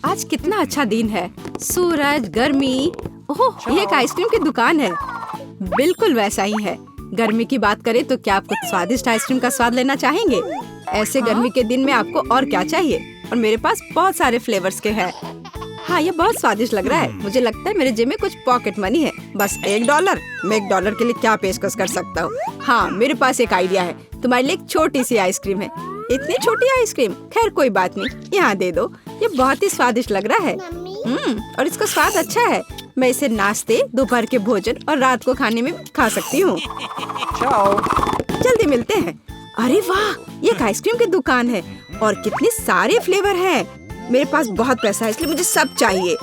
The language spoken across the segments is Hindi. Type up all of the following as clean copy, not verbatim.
आज कितना अच्छा दिन है, सूरज, गर्मी। ओह, ये एक आइसक्रीम की दुकान है। बिल्कुल वैसा ही है। गर्मी की बात करें तो क्या आप कुछ स्वादिष्ट आइसक्रीम का स्वाद लेना चाहेंगे? ऐसे गर्मी के दिन में आपको और क्या चाहिए? और मेरे पास बहुत सारे फ्लेवर्स के हैं। हाँ, ये बहुत स्वादिष्ट लग रहा है। मुझे लगता है मेरे जेब में कुछ पॉकेट मनी है। बस $1। मैं $1 के लिए क्या पेशकश कर सकता हूँ? हाँ, मेरे पास एक आइडिया है। तुम्हारे लिए एक छोटी सी आइसक्रीम है। इतनी छोटी आइसक्रीम? खैर कोई बात नहीं, यहाँ दे दो। ये बहुत ही स्वादिष्ट लग रहा है। और इसका स्वाद अच्छा है। मैं इसे नाश्ते, दोपहर के भोजन और रात को खाने में खा सकती हूँ। जल्दी मिलते हैं। अरे वाह, ये एक आइसक्रीम की दुकान है और कितने सारे फ्लेवर हैं। मेरे पास बहुत पैसा है इसलिए मुझे सब चाहिए।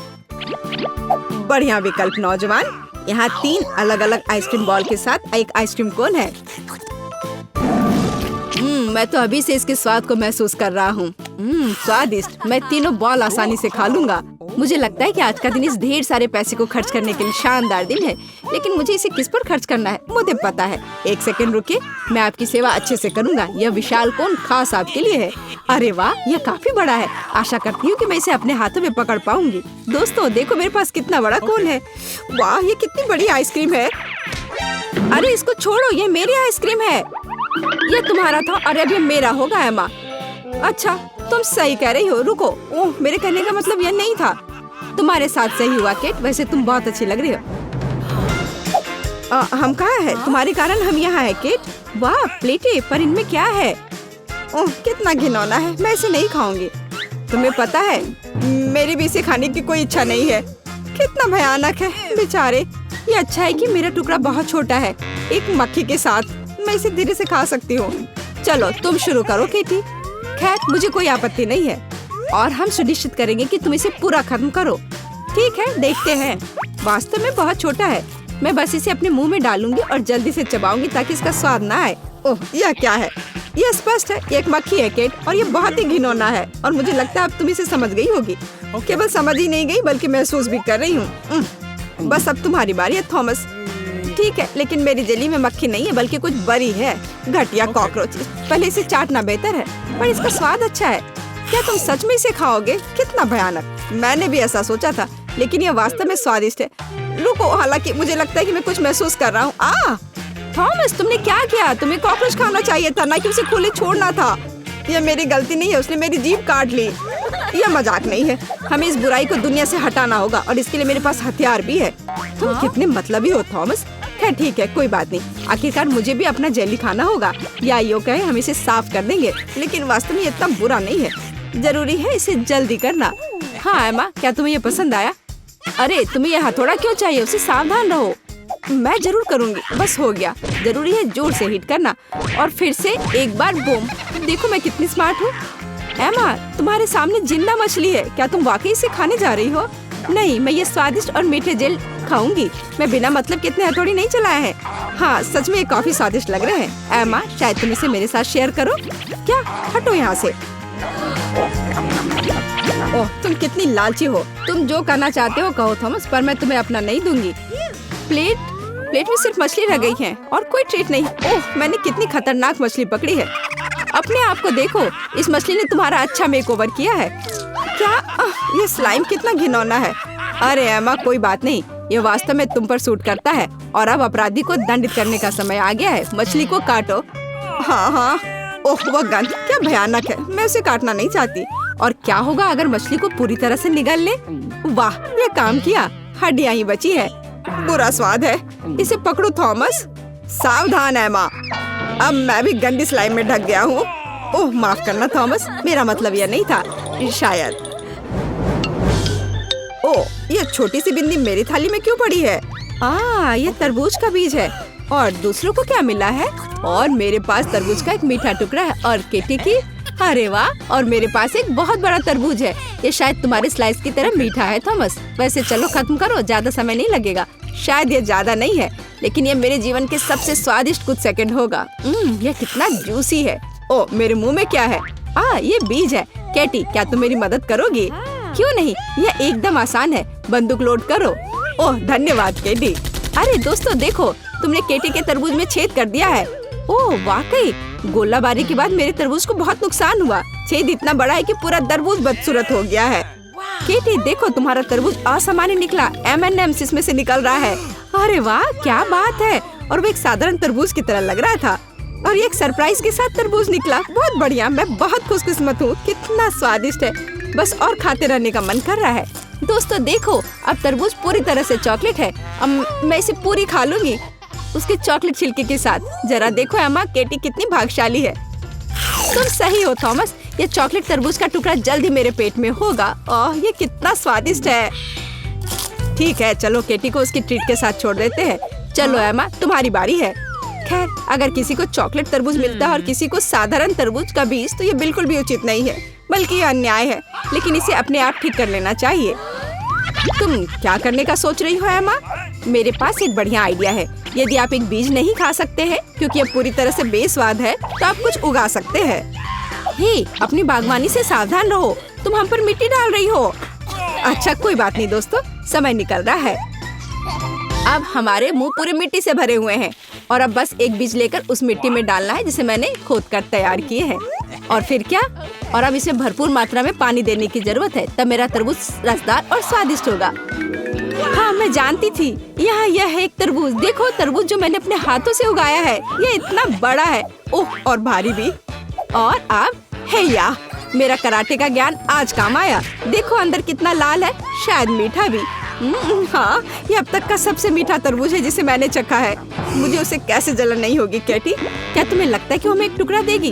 बढ़िया विकल्प नौजवान। यहाँ 3 अलग अलग आइसक्रीम बॉल के साथ एक आइसक्रीम कोन है। मैं तो अभी से इसके स्वाद को महसूस कर रहा हूँ। स्वादिष्ट। मैं तीनों बॉल आसानी से खा लूंगा। मुझे लगता है कि आज का दिन इस ढेर सारे पैसे को खर्च करने के लिए शानदार दिन है, लेकिन मुझे इसे किस पर खर्च करना है मुझे पता है। 1 सेकंड रुकिए, मैं आपकी सेवा अच्छे से करूंगा। यह विशाल कोन खास आपके लिए है। अरे वाह, यह काफी बड़ा है। आशा करती हूँ कि मैं इसे अपने हाथों में पकड़ पाऊंगी। दोस्तों देखो, मेरे पास कितना बड़ा कोन है। वाह, ये कितनी बड़ी आइसक्रीम है। अरे इसको छोड़ो, ये मेरी आइसक्रीम है। ये तुम्हारा था और अब ये मेरा होगा। एमा, अच्छा तुम सही कह रही हो। रुको, ओह, मेरे कहने का मतलब यह नहीं था। तुम्हारे साथ सही हुआ केट। वैसे तुम बहुत अच्छी लग रही हो। हम कहाँ हैं? तुम्हारे कारण हम यहाँ हैं केट। वाह, प्लेटें, पर इनमें क्या है? ओह, कितना घिनौना है। मैं इसे नहीं खाऊंगी। तुम्हें पता है, मेरी भी इसे खाने की कोई इच्छा नहीं है। कितना भयानक है बेचारे। ये अच्छा है कि मेरा टुकड़ा बहुत छोटा है। एक मक्खी के साथ मैं इसे धीरे से खा सकती हूँ। चलो तुम शुरू करो केटी। खैर मुझे कोई आपत्ति नहीं है और हम सुनिश्चित करेंगे कि तुम इसे पूरा खत्म करो। ठीक है, देखते हैं। वास्तव में बहुत छोटा है। मैं बस इसे अपने मुंह में डालूंगी और जल्दी से चबाऊंगी ताकि इसका स्वाद ना आए। ओह, यह क्या है? यह स्पष्ट है, एक मक्खी है केट, और ये बहुत ही घिनौना है। और मुझे लगता है अब तुम इसे समझ गई होगी। केवल समझ ही नहीं गई बल्कि महसूस भी कर रही हूँ। बस अब तुम्हारी बारी है थॉमस। ठीक है, लेकिन मेरी जेली में मक्खी नहीं है बल्कि कुछ बरी है। घटिया कॉकरोच। पहले इसे चाटना बेहतर है, पर इसका स्वाद अच्छा है। क्या तुम सच में इसे खाओगे? कितना भयानक। मैंने भी ऐसा सोचा था, लेकिन यह वास्तव में स्वादिष्ट है। रुको, हालांकि मुझे लगता है कि मैं कुछ महसूस कर रहा हूँ। थॉमस, तुमने क्या किया? तुम्हें कॉकरोच खाना चाहिए था, ना कि उसे खुले छोड़ना था। यह मेरी गलती नहीं है, उसने मेरी जीभ काट ली। यह मजाक नहीं है। हमें इस बुराई को दुनिया से हटाना होगा और इसके लिए मेरे पास हथियार भी है। तुम कितने मतलबी हो थॉमस। खैर ठीक है, कोई बात नहीं। आखिरकार मुझे भी अपना जेली खाना होगा, या यो कहे हम इसे साफ कर देंगे। लेकिन वास्तव में इतना बुरा नहीं है। जरूरी है इसे जल्दी करना। हाँ एमा, क्या तुम्हें ये पसंद आया? अरे तुम्हें यह हथौड़ा क्यों चाहिए? उससे सावधान रहो। मैं जरूर करूँगी। बस हो गया। जरूरी है जोर से हिट करना और फिर से एक बार बूम। देखो मैं कितनी स्मार्ट हूँ। एमा, तुम्हारे सामने जिंदा मछली है। क्या तुम वाकई इसे खाने जा रही हो? नहीं, मैं ये स्वादिष्ट और मीठे जेल खाऊंगी। मैं बिना मतलब कितने हथौड़ी नहीं चलाए हैं। हाँ, सच में ये काफी स्वादिष्ट लग रहे हैं। एमा, शायद तुम इसे मेरे साथ शेयर करो। क्या? हटो यहाँ से। ओह, तुम कितनी लालची हो। तुम जो करना चाहते हो कहो थॉमस, पर मैं तुम्हें अपना नहीं दूंगी। प्लेट में सिर्फ मछली रह गई है और कोई ट्रीट नहीं। ओह, मैंने कितनी खतरनाक मछली पकड़ी है। अपने आप को देखो, इस मछली ने तुम्हारा अच्छा मेकओवर किया है। क्या? ये स्लाइम कितना घिनौना है। अरे एमा, कोई बात नहीं। ये वास्तव में तुम पर सूट करता है और अब अपराधी को दंडित करने का समय आ गया है। मछली को काटो। हाँ। ओह, वह गंध क्या भयानक है। मैं उसे काटना नहीं चाहती। और क्या होगा अगर मछली को पूरी तरह से निगल ले? वाह, ये काम किया। हड्डियाँ ही बची है। बुरा स्वाद है। इसे पकड़ो थॉमस। सावधान एमा। अब मैं भी गंदी स्लाइम में ढक गया हूँ। ओह, माफ करना थॉमस, मेरा मतलब यह नहीं था। शायद। ओह, ये छोटी सी बिंदी मेरी थाली में क्यों पड़ी है? ये तरबूज का बीज है। और दूसरों को क्या मिला है? और मेरे पास तरबूज का एक मीठा टुकड़ा है। और केटी की? अरे वाह, और मेरे पास एक बहुत बड़ा तरबूज है। ये शायद तुम्हारे स्लाइस की तरह मीठा है थॉमस। वैसे चलो खत्म करो, ज्यादा समय नहीं लगेगा। शायद ये ज्यादा नहीं है, लेकिन ये मेरे जीवन के सबसे स्वादिष्ट कुछ सेकंड होगा। यह कितना जूसी है। ओह, मेरे मुंह में क्या है? ये बीज है। केटी, क्या तुम मेरी मदद करोगी? क्यों नहीं, यह एकदम आसान है। बंदूक लोड करो। ओह, धन्यवाद केटी। अरे दोस्तों देखो, तुमने केटी के तरबूज में छेद कर दिया है। ओह वाकई, गोलाबारी के बाद मेरे तरबूज को बहुत नुकसान हुआ। छेद इतना बड़ा है कि पूरा तरबूज बदसूरत हो गया है। केटी देखो, तुम्हारा तरबूज असामान्य निकला। M&M's इसमें से निकल रहा है। अरे वाह, क्या बात है। और वो एक साधारण तरबूज की तरह लग रहा था और ये एक सरप्राइज के साथ तरबूज निकला। बहुत बढ़िया, मैं बहुत खुशकिस्मत हूँ। कितना स्वादिष्ट है, बस और खाते रहने का मन कर रहा है। दोस्तों देखो, अब तरबूज पूरी तरह से चॉकलेट है। अब मैं इसे पूरी खा लूंगी उसके चॉकलेट छिलके के साथ। जरा देखो एमा, केटी कितनी भाग्यशाली है। तुम सही हो थॉमस, ये चॉकलेट तरबूज का टुकड़ा जल्द ही मेरे पेट में होगा। ओह, ये कितना स्वादिष्ट है। ठीक है, चलो केटी को उसकी ट्रीट के साथ छोड़ देते हैं। चलो एमा, तुम्हारी बारी है। खैर, अगर किसी को चॉकलेट तरबूज मिलता है और किसी को साधारण तरबूज का बीज, तो ये बिल्कुल भी उचित नहीं है, बल्कि ये अन्याय है। लेकिन इसे अपने आप ठीक कर लेना चाहिए। तुम क्या करने का सोच रही हो एमा? मेरे पास एक बढ़िया आइडिया है। यदि आप एक बीज नहीं खा सकते हैं क्योंकि ये पूरी तरह से बेस्वाद है, तो आप कुछ उगा सकते हैं। हे, अपनी बागवानी से सावधान रहो, तुम हम पर मिट्टी डाल रही हो। अच्छा, कोई बात नहीं दोस्तों, समय निकल रहा है। अब हमारे मुंह पूरे मिट्टी से भरे हुए हैं और अब बस एक बीज लेकर उस मिट्टी में डालना है जिसे मैंने खोद कर तैयार किए हैं। और फिर क्या? और अब इसमें भरपूर मात्रा में पानी देने की जरूरत है, तब मेरा तरबूज रसदार और स्वादिष्ट होगा। हाँ, मैं जानती थी। यहाँ यह है एक तरबूज। देखो, तरबूज जो मैंने अपने हाथों से उगाया है, ये इतना बड़ा है, ओह, और भारी भी। और अब है या मेरा कराटे का ज्ञान आज काम आया। देखो अंदर कितना लाल है, शायद मीठा भी। हाँ, ये अब तक का सबसे मीठा तरबूज है जिसे मैंने चखा है। मुझे उसे कैसे जलन नहीं होगी। केटी, क्या तुम्हें लगता है कि वो हमें एक टुकड़ा देगी?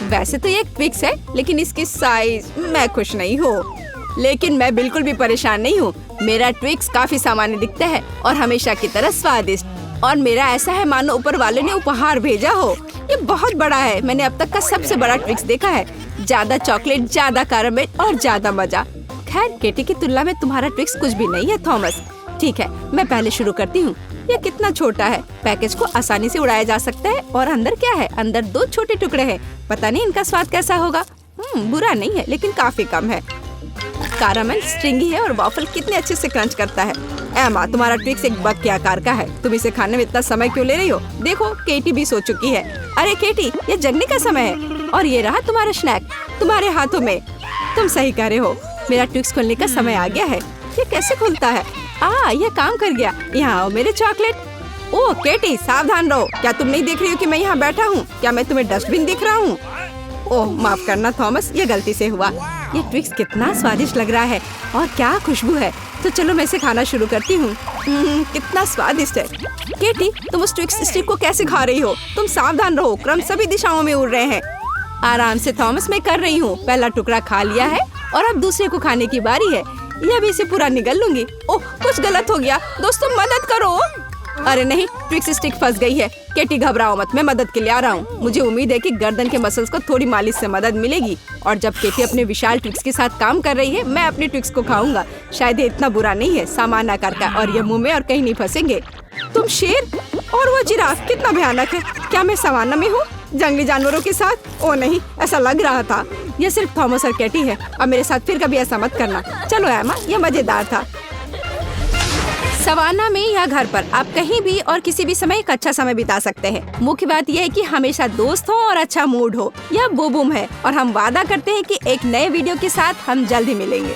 वैसे तो ये एक ट्विक्स है, लेकिन इसकी साइज मैं खुश नहीं हूँ। लेकिन मैं बिल्कुल भी परेशान नहीं हूँ। मेरा ट्विक्स काफी सामान्य दिखता है और हमेशा की तरह स्वादिष्ट। और मेरा ऐसा है मानो ऊपर वाले ने उपहार भेजा हो। ये बहुत बड़ा है, मैंने अब तक का सबसे बड़ा ट्विक्स देखा है। ज्यादा चॉकलेट, ज्यादा कैरामेल और ज्यादा मजा। खैर, केटी की तुलना में तुम्हारा ट्विक्स कुछ भी नहीं है थॉमस। ठीक है, मैं पहले शुरू करती हूँ। ये कितना छोटा है, पैकेज को आसानी से उड़ाया जा सकता है। और अंदर क्या है? अंदर 2 छोटे टुकड़े हैं। पता नहीं इनका स्वाद कैसा होगा। बुरा नहीं है, लेकिन काफी कम है। कैरामेल स्ट्रिंगी है और वॉफल कितने अच्छे से क्रंच करता है। एमा, तुम्हारा ट्विक्स एक बग के आकार का है। तुम इसे खाने में इतना समय क्यों ले रही हो? देखो, केटी भी सो चुकी है। अरे केटी, ये जगने का समय है। और ये रहा तुम्हारा स्नैक तुम्हारे हाथों में। तुम सही कह रहे हो, मेरा ट्विक्स खोलने का समय आ गया है। ये कैसे खुलता है? ये काम कर गया। यहाँ आओ मेरे चॉकलेट। ओह केटी, सावधान रहो। क्या तुम नहीं देख रही हो कि मैं यहाँ बैठा हूँ? क्या मैं तुम्हें डस्टबिन दिख रहा हूँ? ओह, माफ करना थॉमस, ये गलती से हुआ। ये ट्विक्स कितना स्वादिष्ट लग रहा है और क्या खुशबू है। तो चलो मैं इसे खाना शुरू करती हूँ। कितना स्वादिष्ट है। केटी, तुम उस ट्विक्स स्टिक को कैसे खा रही हो? तुम सावधान रहो, क्रम सभी दिशाओं में उड़ रहे हैं। आराम से थॉमस, मैं कर रही हूँ। पहला टुकड़ा खा लिया है और अब दूसरे को खाने की बारी है। यह भी इसे पूरा निगल लूंगी। ओह, कुछ गलत हो गया। दोस्तों मदद करो। अरे नहीं, ट्विक्स स्टिक फंस गई है। केटी घबराओ मत, मैं मदद के लिए आ रहा हूँ। मुझे उम्मीद है कि गर्दन के मसल्स को थोड़ी मालिश से मदद मिलेगी। और जब केटी अपने विशाल ट्विक्स के साथ काम कर रही है, मैं अपने ट्विक्स को खाऊंगा। शायद ये इतना बुरा नहीं है, सामान्य आकार का, और ये मुंह में और कहीं नहीं फंसेंगे। तुम शेर और वो जिराफ, कितना भयानक है। क्या मैं सवाना में हूँ जंगली जानवरों के साथ? ओ नहीं, ऐसा लग रहा था। यह सिर्फ थॉमस और केटी है। अब मेरे साथ फिर कभी ऐसा मत करना। चलो एमा, यह मजेदार था। सवाना में या घर पर आप कहीं भी और किसी भी समय एक अच्छा समय बिता सकते हैं। मुख्य बात यह है कि हमेशा दोस्त हो और अच्छा मूड हो। यह बूबूम है और हम वादा करते हैं कि एक नए वीडियो के साथ हम जल्द ही मिलेंगे।